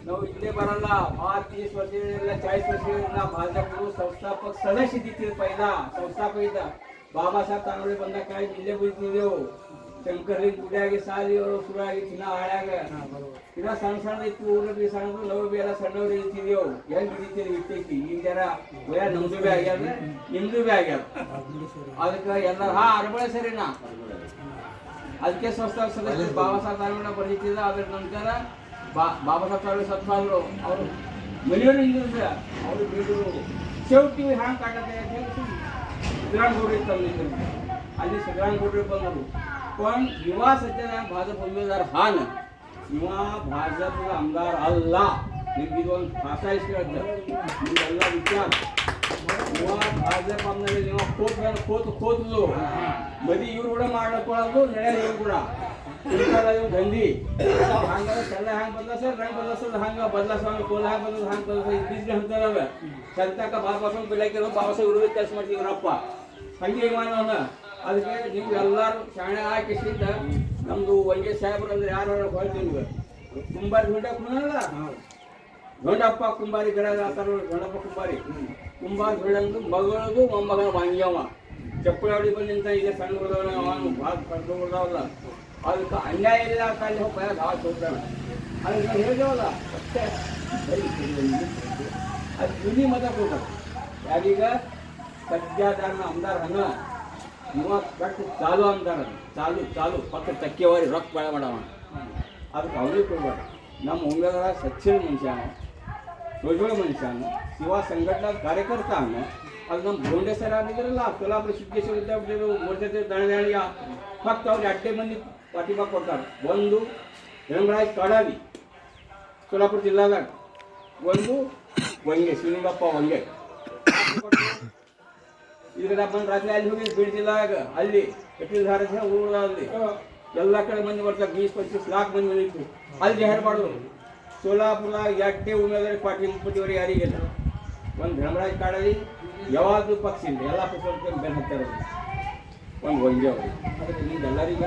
ನಾವು ಇಲ್ಲೇ ಬರಲ್ಲ 30 वर्ष 40 वर्ष भाजपकडून संस्थापक सदस्य तिथे पहिला संस्थापक इथं बाबासाहेब तानवडे ಬಂದ काय ಜಿಲ್ಲೆ ಬೈತಿದ್ದೆವು ಶಂಕರ್ಲಿ ಗುಡಿಯಾಗಿ ಸಾಲಿಯವರು ಸುರಾಗಿ ಚಿನ್ನ ಆಳ್ಯಾಗ ಇನ್ನ ಸಣ್ಣ ಸಣ್ಣ ಇತ್ತು ಊರಲ್ಲಿ ಸಣ್ಣ ಲವ್ ಬೇರೆ ಸಣ್ಣವ್ರು ಇರ್ತಿದ್ದೆವು ಹೆಂಗ್ ಹಿಡಿತೀರಿ ಇರ್ತೈತಿ ಈಗ ಜರ ವಯ ನಮ್ದು ಬಿ ಆಗ್ಯಾದ ನಿಮ್ದು ಬಿ ಆಗ್ಯಾದ ಅದಕ್ಕೆ ಎಲ್ಲ ಅರಬಳೆ ಸರಿನಾ ಅದಕ್ಕೆ ಸಂಸ್ಥಾಪಕ ಸದಸ್ಯ ಬಾಬಾಸಾहेब ತಾನವಡೆ ಬರೀತಿದ್ದ ಅದ್ರ ನಂತರ बाबासाहेब तानवडे सत्वाದ್ರು ಅವರು ಮನೆಯವರು ಹಿಂದಿದ್ರು ಅವರು ಬಿಟ್ಟು शेवटी ಹ್ಯಾಂಗ್ ಕಾಟದೆ सिद्धरामगौडरे ತಂದಿದ್ರು ಅಲ್ಲಿ सिद्धरामगौडरे ಬಂದರು पण युवा सध्या भाजप उमेदवार हा ना किंवा भाजप आमदार अल्ला निम्मी दोन भाषा ಎಲ್ಲ ವಿಚಾರ युवा भाजप आमदार खोतलो मधी ಇವರು ಕೂಡ ಮಾಡ್ಕೊಳ್ಳೋದು ನಡೆಯೋದು ಇವರು ಕೂಡ ಗಂಧಿ ಹಂಗ ಎಲ್ಲ ಹ್ಯಾಂಗ ಬದಲಾಸರ್ ರಂಗ ಬದಲಾಸೋದು ಹಂಗ ಬದಲಾಸೋಣ ಕೋಲ ಹ್ಯಾಂಗ ಬದಲಾಸ ಹಂಗ ಬದಲಾಸ ಬೀಜ ಅಂತಾರವ ಸಂತಕ ಬಾಬಾಸಾहेब ಬೆಳಕಿರೋ ಬಾಬಾಸಾहेब ವಿರೋಧ ಕೆಲಸ ಮಾಡ್ತೀವಿ ಇವರಪ್ಪ ಹಂಗೆ ಮಾನವನ ಅದಕ್ಕೆ ನೀವು ಎಲ್ಲರೂ ಶಾಣೆ ಹಾಕಿಸಿದ್ದ ನಮ್ದು ವಂಗೆ ಸಾಹೇಬ್ರು ಅಂದ್ರೆ ಯಾರು ಹೇಳ್ತೀವಿ ಕುಂಬಾರಿ ಹೊಂಡಲ್ಲ ಗಂಡಪ್ಪ ಕುಂಬಾರಿ ಗಿಡ ಆತಾರ ಗಂಡಪ್ಪ ಕುಂಬಾರಿ ಕುಂಬಾರಿ ಹೊಂಡಂದು ಮಗಳದು ಮೊಮ್ಮಗನ ವಾಂಗ್ಯವ ಚಪ್ಪಳಿ ಹೊಡಿ ಬಂದಿಂತ ಈಗ ಸಣ್ಣ ಹುಡುಗನ ಅವನು ಭಾಳ ಕರ್ಕೊಂಡ್ಬಿಡ್ದಾವಲ್ಲ ಅದಕ್ಕೆ ಅನ್ಯಾಯ ಇಲ್ಲ ಅಂತ ಅಲ್ಲಿ ಹೋಗಿ ಭಾಳ ತೋರ್ತಾನೆ ಅದಕ್ಕೆ ನಾವು ಹೇಳಿದೇವಲ್ಲ ಅಷ್ಟೇ ಅದು ಧ್ವನಿ ಮತ ಕೊಡ್ತಾರೆ ಯಾರೀಗ सध्यादार आमदार हंग किंवा कट चालू आमदार चालू चालू फक्त टक्केवारी रॉक पाळ्या माडावा ಅದಕ್ಕೆ ಅವರೇ ಕೊಡ್ಬೇಡ ನಮ್ಮ ಉಮೇದವಾರ ಸಚ್ಚಿನ ಮನುಷ್ಯ ಸೋಜೋಳ ಮನುಷ್ಯ ಶಿವ ಸಂಘಟನಾ ಕಾರ್ಯಕರ್ತ ಅದು ನಮ್ಮ ಗೋಂಡೆ ಸರ್ ಆಗಿದ್ರಲ್ಲ ಸೋಲಾಪುರ ಸಿದ್ದೇಶ್ವರ ವಿದ್ಯಾಪೀಠದ ಮೋರ್ಚಾದ ದಣದಾಣಿಯ ಫಕ್ತ ಅವ್ರಿಗೆ ಅಡ್ಡೆ ಮಂದಿ ಪಾಠಿಬಾ ಕೊಡ್ತಾರೆ ಒಂದು ಧರ್ಮರಾಜ್ ಕಾಡಾವಿ ಸೋಲಾಪುರ ಜಿಲ್ಲಾದಾಗ ಒಂದು ವಂಗೆ ಶ್ರೀನಿಂಗಪ್ಪ ವಂಗೆ ಇದ್ರ ಬಂದು ರಾತ್ರಿ ಅಲ್ಲಿ ಹೋಗಿ ಬೀಡ್ ಜಿಲ್ಲಾಗ ಅಲ್ಲಿ ಏಪ್ರಿಲ್ 6 ಊರಲ್ಲಿ ಎಲ್ಲ ಕಡೆ ಮಂದಿ ಬರ್ತಾರೆ 20-25 लाख ಮಂದಿ ಬಂದಿತ್ತು ಅಲ್ಲಿ ಜಾಹೀರ್ ಮಾಡೋದು ಸೋಲಾಪುರದಾಗ ಎಟ್ಟೆ ಉಮೇದವಾರಿ ಪಾಟೀಲ್ ಮುಪ್ಪತ್ತಿವರೆಗೆ ಯಾರಿಗಿಲ್ಲ ಒಂದು ಧರ್ಮರಾಜ್ ಕಾಡಲ್ಲಿ ಯಾವಾಗಲೂ ಪಕ್ಷ ಇಲ್ಲ ಎಲ್ಲ ಪಕ್ಷ ಬೆನ್ನ ಹತ್ತಾರ ಒಂದು ವಂಗೆ ಅವರು ಅದಕ್ಕೆ ನಿಮ್ಗೆ ಎಲ್ಲರಿಗೂ